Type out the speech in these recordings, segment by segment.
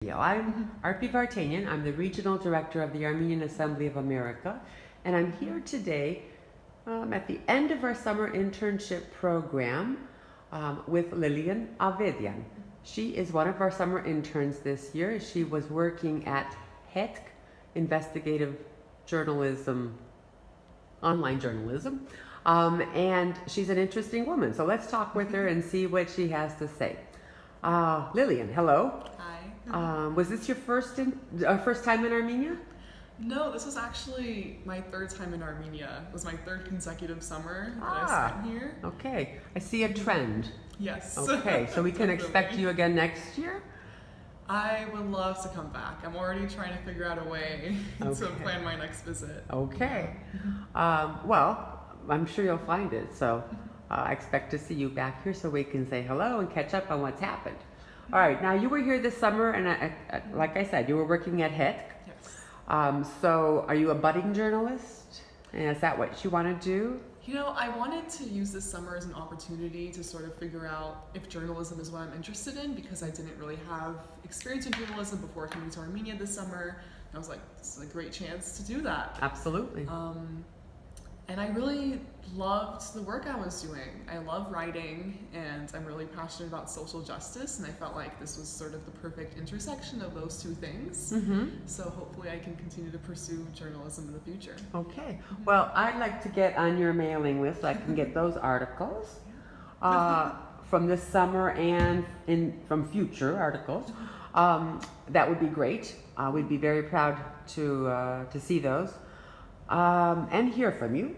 I'm Arpi Vartanian. I'm the Regional Director of the Armenian Assembly of America, and I'm here today at the end of our summer internship program with LILLIAN Avedian. She is one of our summer interns this year. She was working at HETC, Investigative Journalism, Online Journalism, and she's an interesting woman. So let's talk with her and see what she has to say. LILLIAN, hello. Hi. Was this your first time in Armenia? No, this was actually my third time in Armenia. It was my third consecutive summer that I spent here. Okay. I see a trend. Yes. Okay, so we can expect you again next year? I would love to come back. I'm already trying to figure out a way to plan my next visit. Okay. Well, I'm sure you'll find it. So I expect to see you back here so we can say hello and catch up on what's happened. All right, now you were here this summer, and like I said, you were working at HETC. Yes. So are you a budding journalist? And is that what you want to do? You know, I wanted to use this summer as an opportunity to sort of figure out if journalism is what I'm interested in, because I didn't really have experience in journalism before coming to Armenia this summer. And I was like, this is a great chance to do that. Absolutely. And I really loved the work I was doing. I love writing, and I'm really passionate about social justice, and I felt like this was sort of the perfect intersection of those two things. So hopefully I can continue to pursue journalism in the future. Okay. Well, I'd like to get on your mailing list so I can get those articles from this summer and from future articles. That would be great. We'd be very proud to see those. And hear from you.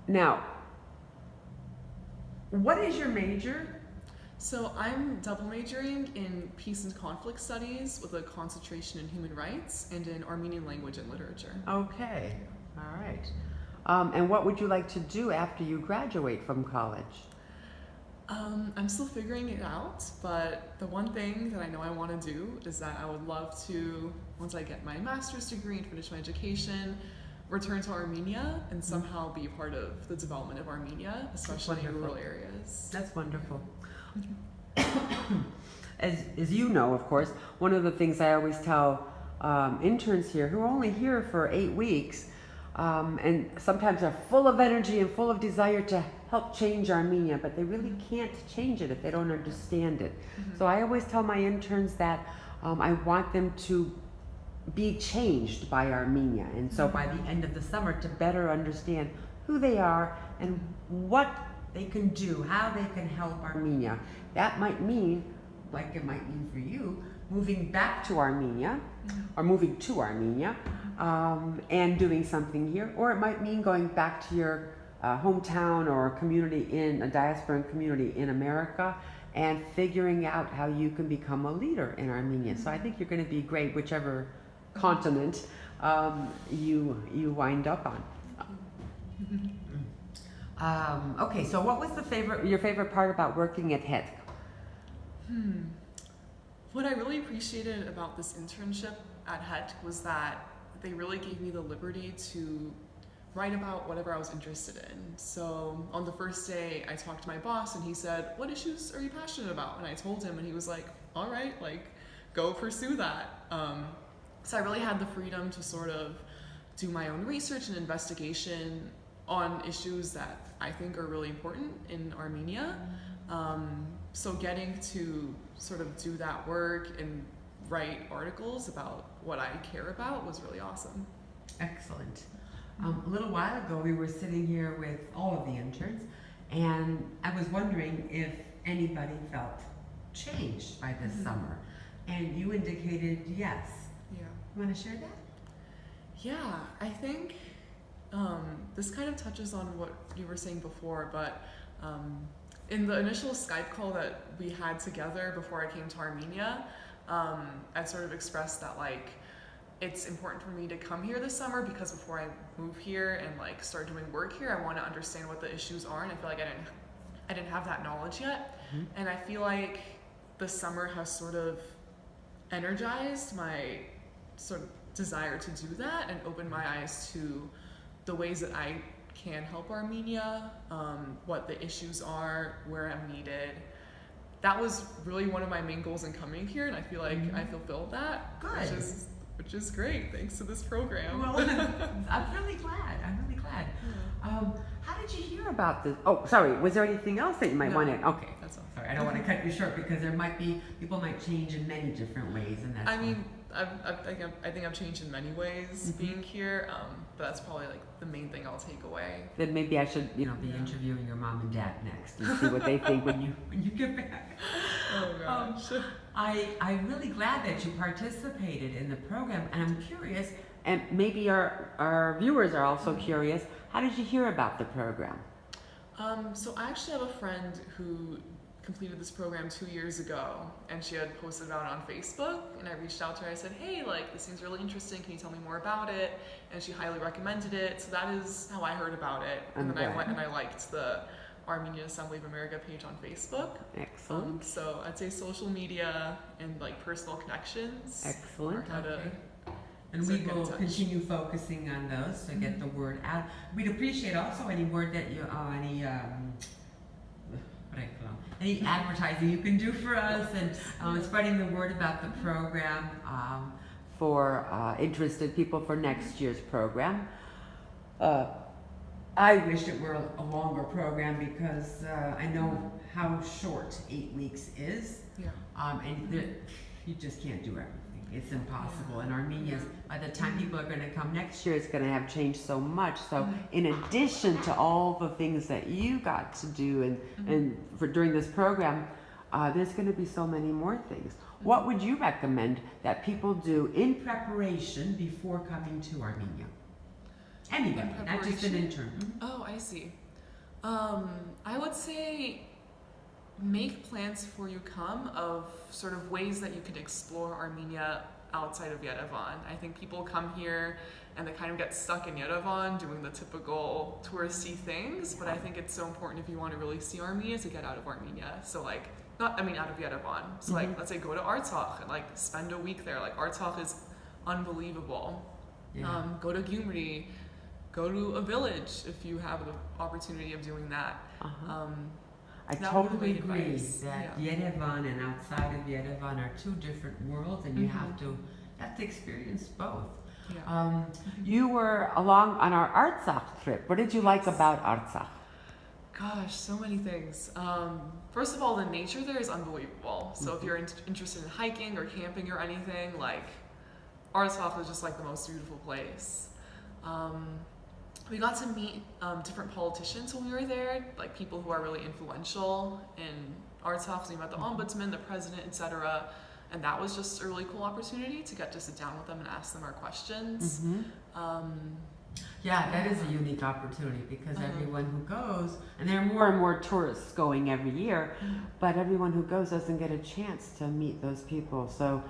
Now, what is your major? So I'm double majoring in peace and conflict studies with a concentration in human rights and in Armenian language and literature. Okay, all right. And what would you like to do after you graduate from college? I'm still figuring it out, but the one thing that I know I want to do is that I would love to, once I get my master's degree and finish my education, return to Armenia and somehow be part of the development of Armenia, especially in rural areas. That's wonderful. As you know, of course, one of the things I always tell interns here who are only here for 8 weeks and sometimes are full of energy and full of desire to help change Armenia, but they really can't change it if they don't understand it. So I always tell my interns that I want them to be changed by Armenia, and so by the end of the summer to better understand who they are and what they can do, how they can help Armenia. That might mean, like it might mean for you, moving back to Armenia or moving to Armenia and doing something here, or it might mean going back to your hometown or community in a diaspora community in America and figuring out how you can become a leader in Armenia. So I think you're going to be great whichever continent you wind up on. Okay, so what was your favorite part about working at HETC? What I really appreciated about this internship at HETC was that they really gave me the liberty to write about whatever I was interested in. So on the first day, I talked to my boss and he said, "What issues are you passionate about?" And I told him and he was like, "All right, like, go pursue that." So I really had the freedom to sort of do my own research and investigation on issues that I think are really important in Armenia. So getting to sort of do that work and write articles about what I care about was really awesome. Excellent. A little while ago, we were sitting here with all of the interns, and I was wondering if anybody felt changed by this summer, and you indicated yes. Yeah. You want to share that? Yeah, I think this kind of touches on what you were saying before, but in the initial Skype call that we had together before I came to Armenia, I sort of expressed that like it's important for me to come here this summer because before I move here and like start doing work here, I want to understand what the issues are, and I feel like I didn't have that knowledge yet, and I feel like the summer has sort of energized my sort of desire to do that and open my eyes to the ways that I can help Armenia, what the issues are, where I'm needed, that was really one of my main goals in coming here, and I feel like I fulfilled that. Good. Which is great, thanks to this program. Well, I'm really glad. How did you hear about this? Oh, sorry. Was there anything else that you might want to? Okay, that's all. Sorry, I don't want to cut you short because there might be people might change in many different ways, and that's. I mean, I think I've changed in many ways being here, but that's probably like the main thing I'll take away. Then maybe I should, be interviewing your mom and dad next and see what they think when you get back. Oh gosh. I'm really glad that you participated in the program, and I'm curious, and maybe our viewers are also curious. How did you hear about the program? So I actually have a friend who completed this program 2 years ago, and she had posted about it on Facebook, and I reached out to her. I said, hey, like, this seems really interesting, can you tell me more about it? And she highly recommended it, so that is how I heard about it. And then I went and I liked the Armenian Assembly of America page on Facebook. Excellent. So I'd say social media and like personal connections. Excellent. And So we will continue focusing on those to get the word out. We'd appreciate also any word that you, any advertising you can do for us, and spreading the word about the program for interested people for next year's program. I wish it were a longer program because I know how short 8 weeks is, and you just can't do everything. It's impossible. And Armenia, by the time people are going to come next year, it's going to have changed so much. So in addition to all the things that you got to do and for during this program, there's going to be so many more things. What would you recommend that people do in preparation before coming to Armenia? Anybody, not just an intern. Oh, I see. I would say make plans before you come of sort of ways that you can explore Armenia outside of Yerevan. I think people come here and they kind of get stuck in Yerevan doing the typical touristy things, but I think it's so important if you want to really see Armenia to get out of Armenia. So like, out of Yerevan. So like, let's say go to Artsakh and like spend a week there. Like Artsakh is unbelievable. Go to Gyumri, go to a village if you have the opportunity of doing that. I totally agree that Yerevan and outside of Yerevan are two different worlds, and you have to experience both. You were along on our Artsakh trip. What did you like about Artsakh? Gosh, so many things. First of all, the nature there is unbelievable. So if you're interested in hiking or camping or anything, like Artsakh is just like the most beautiful place. We got to meet different politicians when we were there, like people who are really influential in Artsakh. So we met the ombudsman, the president, etc. And that was just a really cool opportunity to get to sit down with them and ask them our questions. That is a unique opportunity because everyone who goes, and there are more and more tourists going every year, but everyone who goes doesn't get a chance to meet those people. So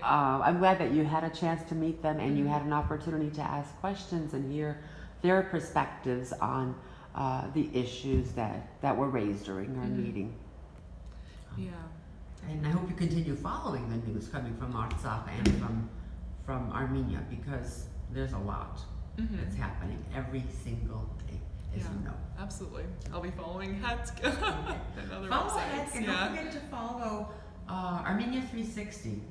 I'm glad that you had a chance to meet them and you had an opportunity to ask questions and hear their perspectives on the issues that were raised during our meeting. And I hope you continue following the news coming from Artsakh and from Armenia, because there's a lot that's happening every single day, as you know. Absolutely. I'll be following Hetk and other follow websites. Hetk, and don't forget to follow Armenia 360.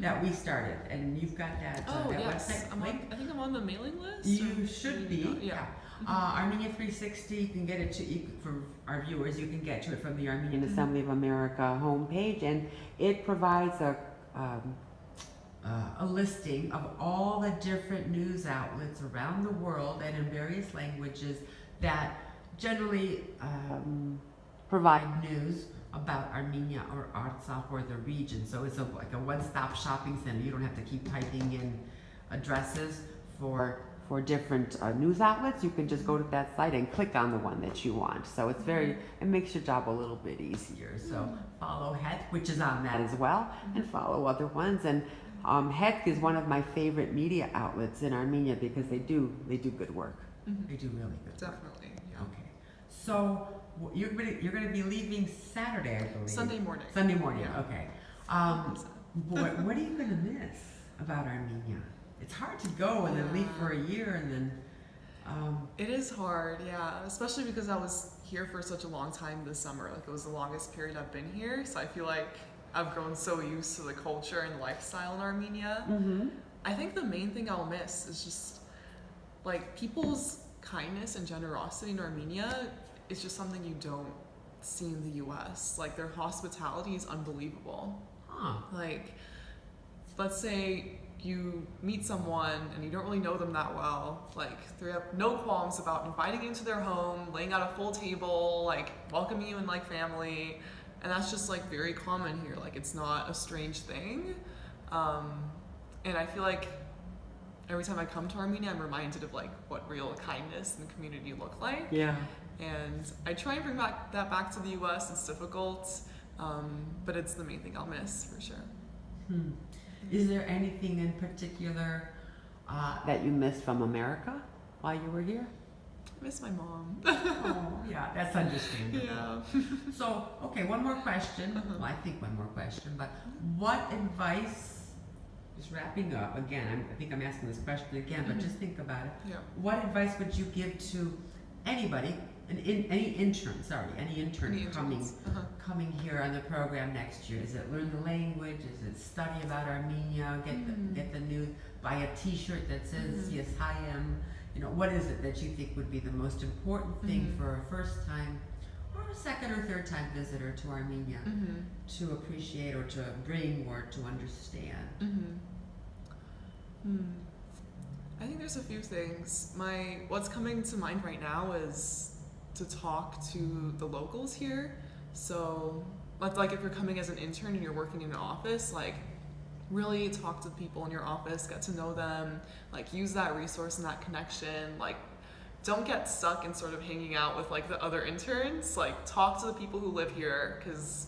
That we started, and you've got that, that website link. I think I'm on the mailing list. You should be. Armenia 360, you can get it for our viewers, you can get to it from the Armenian Assembly of America homepage, and it provides a listing of all the different news outlets around the world and in various languages that generally provide news about Armenia or Artsakh or the region. So it's like a one-stop shopping center. You don't have to keep typing in addresses for different news outlets. You can just go to that site and click on the one that you want. So it's it makes your job a little bit easier. So follow Hetk, which is on that as well, and follow other ones. And Hetk is one of my favorite media outlets in Armenia because they do good work. They do really good work. Definitely. Okay. So you're going to be leaving Saturday, I believe. Sunday morning. Sunday morning. Okay. What are you going to miss about Armenia? It's hard to go and then leave for a year and then. It is hard, yeah, especially because I was here for such a long time this summer. Like, it was the longest period I've been here, so I feel like I've grown so used to the culture and lifestyle in Armenia. I think the main thing I'll miss is just like people's kindness and generosity in Armenia is just something you don't see in the US. Like, their hospitality is unbelievable. Like, let's say you meet someone and you don't really know them that well, like they have no qualms about inviting you into their home, laying out a full table, like welcoming you in like family, and that's just like very common here. Like, it's not a strange thing, and I feel like every time I come to Armenia, I'm reminded of like what real kindness and community look like. Yeah. And I try and bring that back to the US. It's difficult, but it's the main thing I'll miss for sure. Is there anything in particular that you missed from America while you were here? I miss my mom. Oh, yeah, that's understandable. Yeah. So, okay, one more question. Well, I think one more question, but what advice, just wrapping up, again, I think I'm asking this question again, but just think about it. Yeah. What advice would you give to anybody, any intern coming here on the program next year? Is it learn the language? Is it study about Armenia? Get the new, buy a T-shirt that says yes I am? You know, what is it that you think would be the most important thing for a first time or a second or third time visitor to Armenia to appreciate or to bring or to understand? I think there's a few things. What's coming to mind right now is to talk to the locals here. So, like if you're coming as an intern and you're working in an office, like really talk to the people in your office, get to know them, like use that resource and that connection. Like, don't get stuck in sort of hanging out with like the other interns. Like, talk to the people who live here, because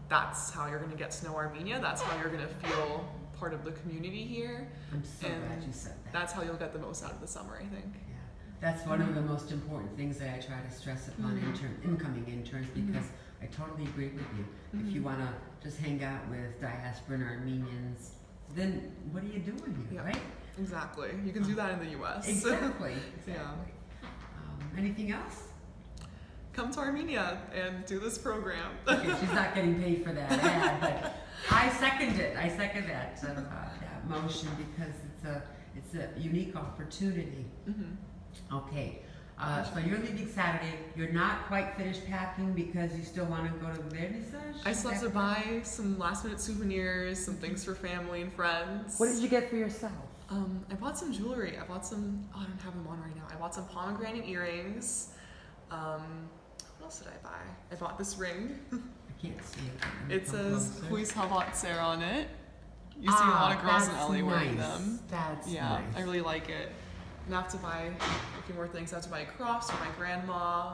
that's how you're gonna get to know Armenia. That's how you're gonna feel part of the community here. I'm so glad you said that. That's how you'll get the most out of the summer, I think. Yeah, that's one of the most important things that I try to stress upon incoming interns, because I totally agree with you. If you want to just hang out with diaspora and Armenians, then what are you doing here, right? Exactly. You can do that in the US. Exactly. Yeah. Anything else? Come to Armenia and do this program. Okay, she's not getting paid for that ad, but I second it. I second that motion, because it's a unique opportunity. Okay. So you're leaving Saturday. You're not quite finished packing because you still want to go to the vernissage? I still have to buy some last minute souvenirs, some things for family and friends. What did you get for yourself? I bought some jewelry. I bought some, I don't have them on right now. I bought some pomegranate earrings. What else did I buy? I bought this ring. I can't see it. It says Huis Havat Ser on it. You see a lot of girls in LA wearing them. That's yeah, nice. I really like it. And I have to buy a few more things. I have to buy a cross for my grandma.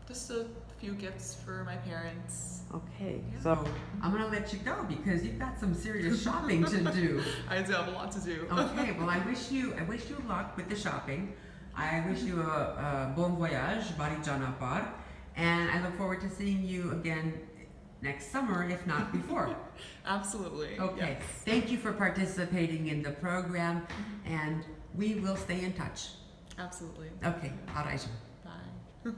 Just a few gifts for my parents. Okay, so I'm gonna let you go because you've got some serious shopping to do. I do have a lot to do. Okay, well I wish you luck with the shopping. I wish you a bon voyage, Bari Janapar, and I look forward to seeing you again next summer, if not before. Absolutely. Okay, yes. Thank you for participating in the program, and we will stay in touch. Absolutely. Okay, all right. Bye.